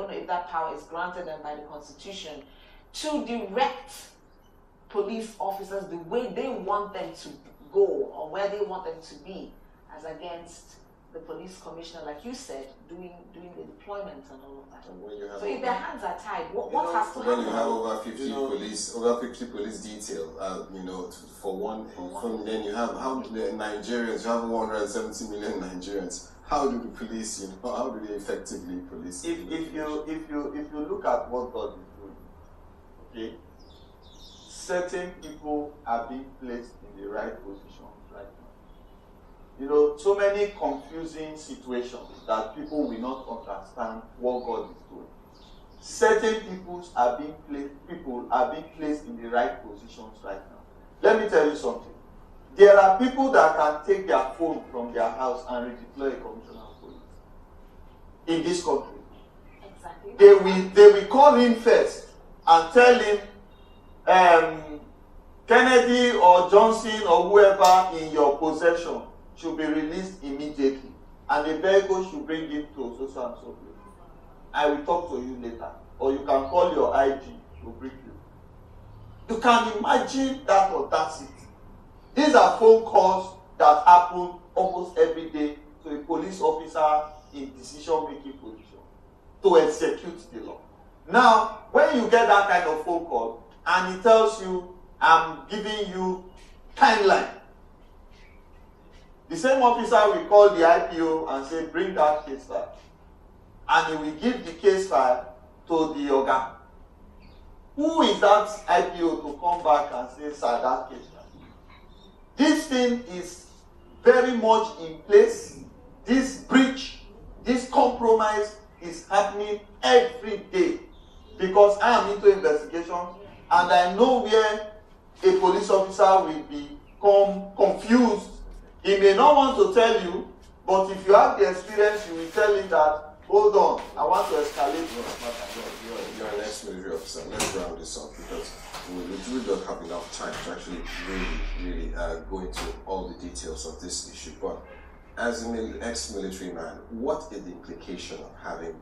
don't know if that power is granted them by the Constitution, to direct police officers the way they want them to go or where they want them to be, as against the police commissioner, like you said, doing the deployment and all of that. So if their hands are tied, what has to happen? When you have over 50 police detail, for one, then you have how the Nigerians, you have 170 million Nigerians. How do the police, how do they effectively police? If you look at what God is doing, okay, certain people are being placed in the right position right now. So many confusing situations that people will not understand what God is doing. Certain people are being placed in the right positions right now. Let me tell you something. There are people that can take their phone from their house and redeploy a commissioner of police in this country. Exactly. They will call him first and tell him, Kennedy or Johnson or whoever in your possession should be released immediately, and the vehicle should bring him to so and so place. I will talk to you later, or you can call your IG to bring you. You can imagine that audacity. These are phone calls that happen almost every day to a police officer in decision-making position to execute the law. Now, when you get that kind of phone call and he tells you, I'm giving you timeline, the same officer will call the IPO and say, bring that case file. And he will give the case file to the Oga. Who is that IPO to come back and say, sir, that case file? This thing is very much in place. This breach, this compromise is happening every day, because I am into investigation and I know where a police officer will become confused. He may not want to tell you, but if you have the experience, you will tell him that, hold on, I want to escalate this matter. You're an ex-military officer. Let's round this up, because we don't have enough time to actually really go into all the details of this issue. But as an ex-military man, what is the implication of having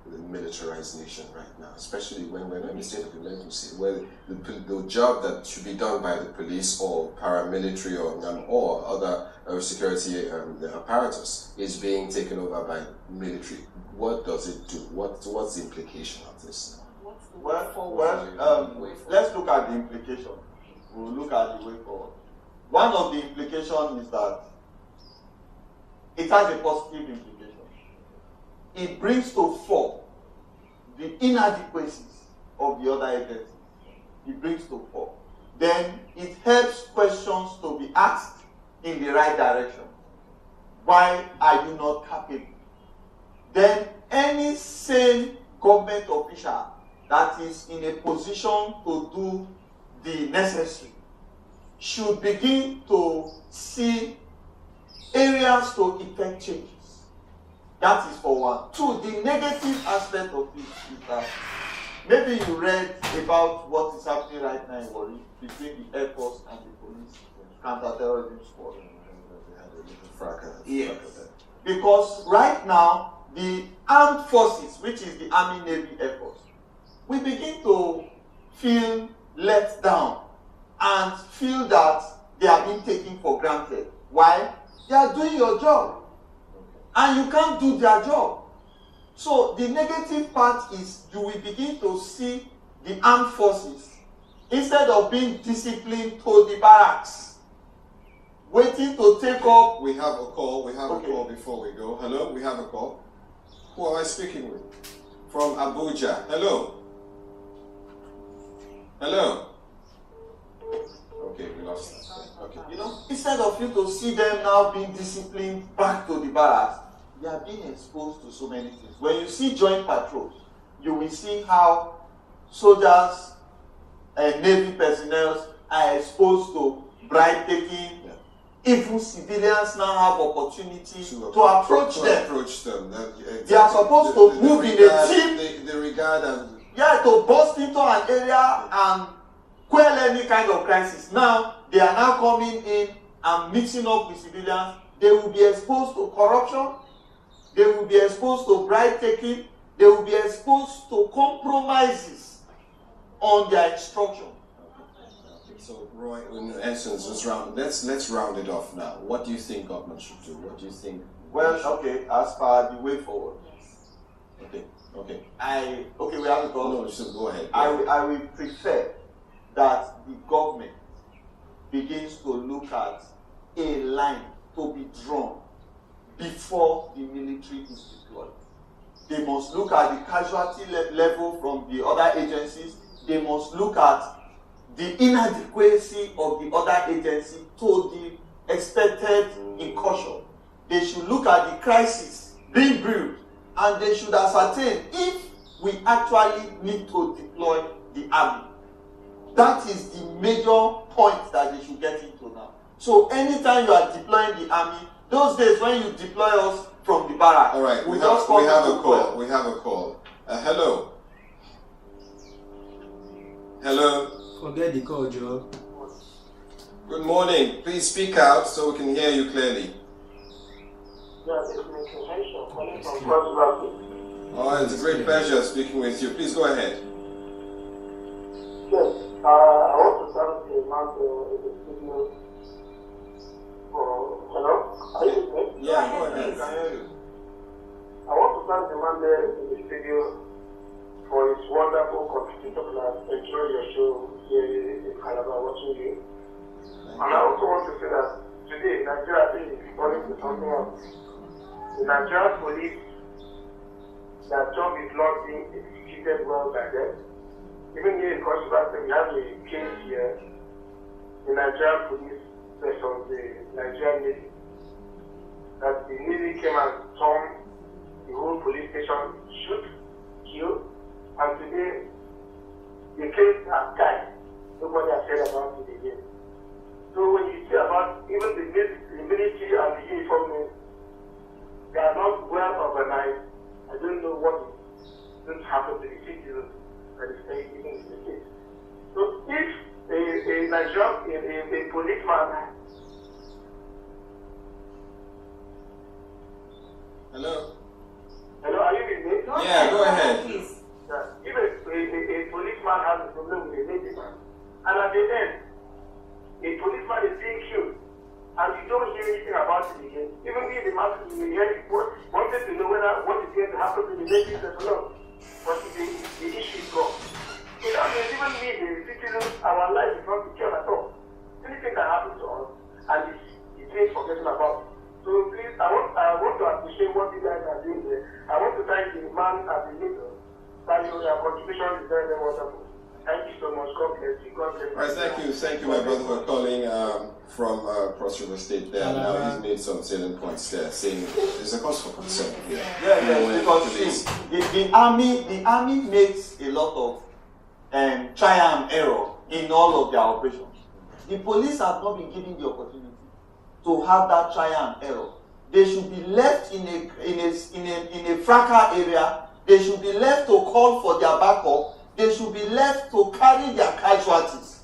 the militarized nation right now, especially when we're in a state of emergency, where the job that should be done by the police or paramilitary or other security apparatus is being taken over by military? What does it do? What's the implication of this now? Let's look at the implication. We'll look at the way forward. One of the implications is that it has a positive implication. It brings to fore the inadequacies of the other agencies. It brings to fore. Then it helps questions to be asked in the right direction. Why are you not capable? Then any sane government official that is in a position to do the necessary should begin to see areas to effect changes. That is for one. Two, the negative aspect of it is that maybe you read about what is happening right now in Warri between the Air Force and the police counter-terrorism squad. Yes. Because right now, the armed forces, which is the Army, Navy, Air Force, we begin to feel let down and feel that they are being taken for granted. Why? They are doing your job. And you can't do their job. So the negative part is you will begin to see the armed forces, instead of being disciplined to the barracks, waiting to take up. We have a call. A call before we go. Hello, we have a call. Who am I speaking with? From Abuja. Hello. Hello. Okay, we lost that. Okay. Instead of you to see them now being disciplined back to the barracks, they are being exposed to so many things. When you see joint patrols, you will see how soldiers and Navy personnel are exposed to bribe taking. Even civilians now have opportunity to approach them. They are supposed to move in a team. They regard as to burst into an area and quell any kind of crisis. Now they are now coming in and mixing up with civilians. They will be exposed to corruption. They will be exposed to bribe taking. they will be exposed to compromises on their instruction. So, Roy, in essence, let's round it off now. What do you think government should do? What do you think? Well, okay, as per the way forward. Okay. We have to go. No, so go ahead. I will prefer that the government begins to look at a line to be drawn before the military is deployed. They must look at the casualty level from the other agencies. They must look at the inadequacy of the other agency to the expected incursion. They should look at the crisis being brewed, and they should ascertain if we actually need to deploy the army. That is the major point that they should get into now. So anytime you are deploying the army, those days when you deploy us from the barrack, all right, we have a call. We have a call. Hello. Hello. Forget the call, Joe. Good morning. Please speak out so we can hear you clearly. Yes, it's Mr. Henshaw calling from Cross River. Oh, it's a great pleasure speaking with you. Please go ahead. Yes, I want to thank the man in the studio for. Hello? Are you with me? Yeah, go ahead. I can hear you. I want to thank the man there in the studio for his wonderful contribution class. Enjoy your show here in Calabar, watching you. And I also want to say that today, Nigeria is falling to something else. The Nigerian police, their job is not being executed well by them. Even here in Kosovo, we have a case here, the Nigerian police versus the Nigerian Navy. That the Navy came and stormed the whole police station, shoot, kill, and today the case has died. Nobody has said about it again. So when you see about even the military and the uniform, they are not well organized. I don't know what is going to happen to the citizens that is even in the case. So if a Nigerian, a policeman. Hello. Hello, are you with me? Yeah, go ahead. Please. If a policeman has a problem with a native man, and at the end, a policeman is being killed, and you don't hear anything about it again. Even if the man you hear wanted to know whether what is going to happen to the natives as well. But the issue is gone. So that means even we, the citizens, our life is not secure at all. Anything can happen to us, and it's being forgotten about. So please, I want to appreciate what you guys are doing there. I want to thank the man at the middle. That your contribution is very, very wonderful. Thank you so much. God bless you. God bless you. All right, thank you, my brother, for calling from Cross River State there. Now he's made some salient points there, saying there's a cause for concern here. Yeah, because the army makes a lot of trial and error in all of their operations. The police have not been given the opportunity to have that trial and error. They should be left in a fracas area. They should be left to call for their backup. They should be left to carry their casualties.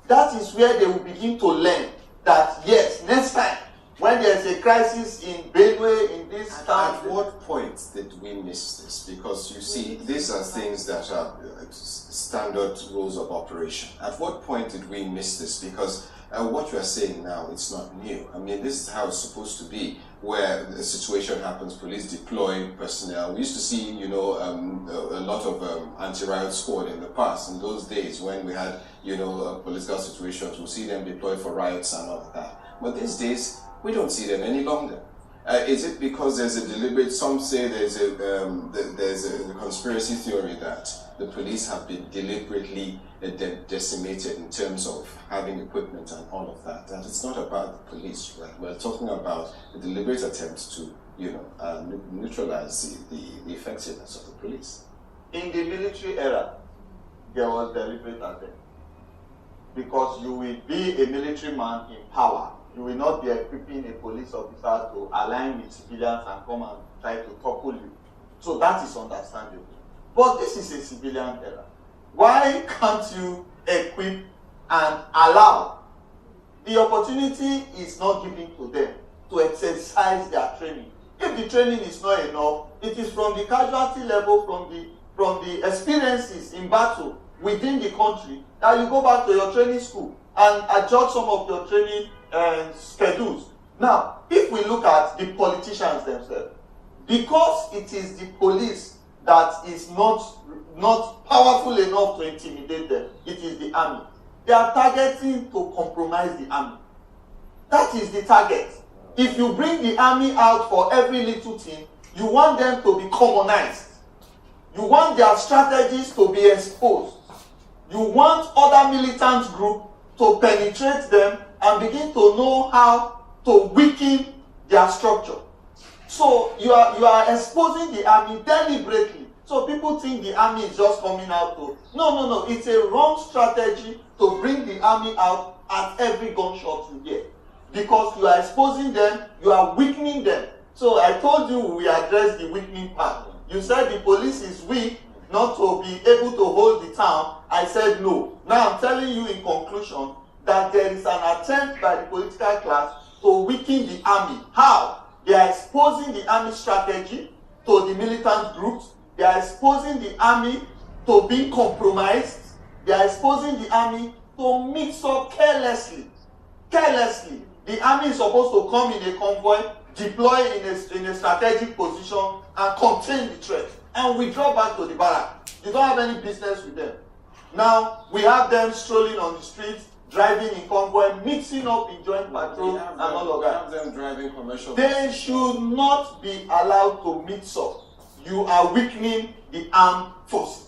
That is where they will begin to learn that yes, next time when there's a crisis in Benue, in this town. At what point did we miss this? Because you see, these are things that are standard rules of operation. At what point did we miss this? Because what you are saying now, it's not new. I mean, this is how it's supposed to be, where a situation happens, police deploy personnel. We used to see, a lot of anti-riot squad in the past. In those days when we had, political situations, we'll see them deployed for riots and all of that. But these days, we don't see them any longer. Is it because there's a deliberate, some say there's a conspiracy theory that the police have been deliberately decimated in terms of having equipment and all of that. That it's not about the police, right? We're talking about the deliberate attempts to, neutralize the effectiveness of the police. In the military era, there was deliberate attempt. Because you will be a military man in power. You will not be equipping a police officer to align with civilians and come and try to topple you. So that is understandable. But this is a civilian era. Why can't you equip and allow? The opportunity is not given to them to exercise their training. If the training is not enough, It is from the casualty level, from the experiences in battle within the country, that you go back to your training school and adjust some of your training schedules. Now, if we look at the politicians themselves, because it is the police that is not powerful enough to intimidate them, it is the army. They are targeting to compromise the army. That is the target. If you bring the army out for every little thing, you want them to be commonized. You want their strategies to be exposed. You want other militant groups to penetrate them and begin to know how to weaken their structure. So you are exposing the army deliberately. So people think the army is just coming out to... No. It's a wrong strategy to bring the army out at every gunshot you hear. Because you are exposing them, you are weakening them. So I told you we address the weakening part. You said the police is weak not to be able to hold the town. I said no. Now I'm telling you in conclusion that there is an attempt by the political class to weaken the army. How? They are exposing the army strategy to the militant groups. They are exposing the army to being compromised. They are exposing the army to mix up carelessly. Carelessly. The army is supposed to come in a convoy, deploy in a strategic position, and contain the threat, and withdraw back to the barrack. You don't have any business with them. Now, we have them strolling on the streets, driving in convoy, mixing up in joint patrol, and all of that. We have them driving commercial. They should not be allowed to mix up. You are weakening the armed forces.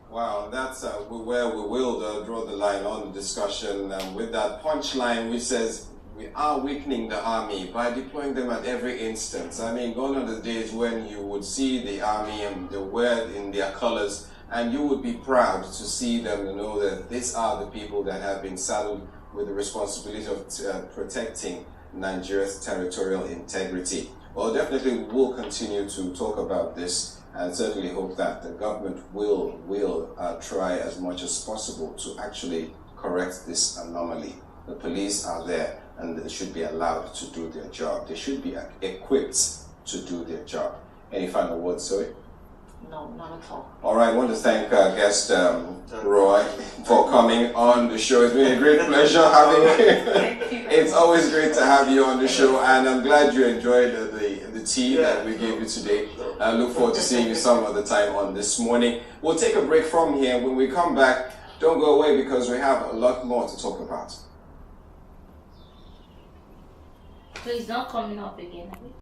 Wow, that's where we will draw the line on the discussion with that punchline which says we are weakening the army by deploying them at every instance. I mean, gone are the days when you would see the army and they wear in their colors and you would be proud to see them and know that these are the people that have been saddled with the responsibility of protecting Nigeria's territorial integrity. Well, definitely we'll continue to talk about this and certainly hope that the government will try as much as possible to actually correct this anomaly. The police are there and they should be allowed to do their job. They should be equipped to do their job. Any final words, Zoe? No, none at all. All right, I want to thank our guest Roy for coming on the show. It's been a great pleasure having you. It's always great to have you on the show, and I'm glad you enjoyed the tea that we gave you today. I look forward to seeing you some other time on This Morning. We'll take a break from here. When we come back, don't go away because we have a lot more to talk about. Please don't come up again.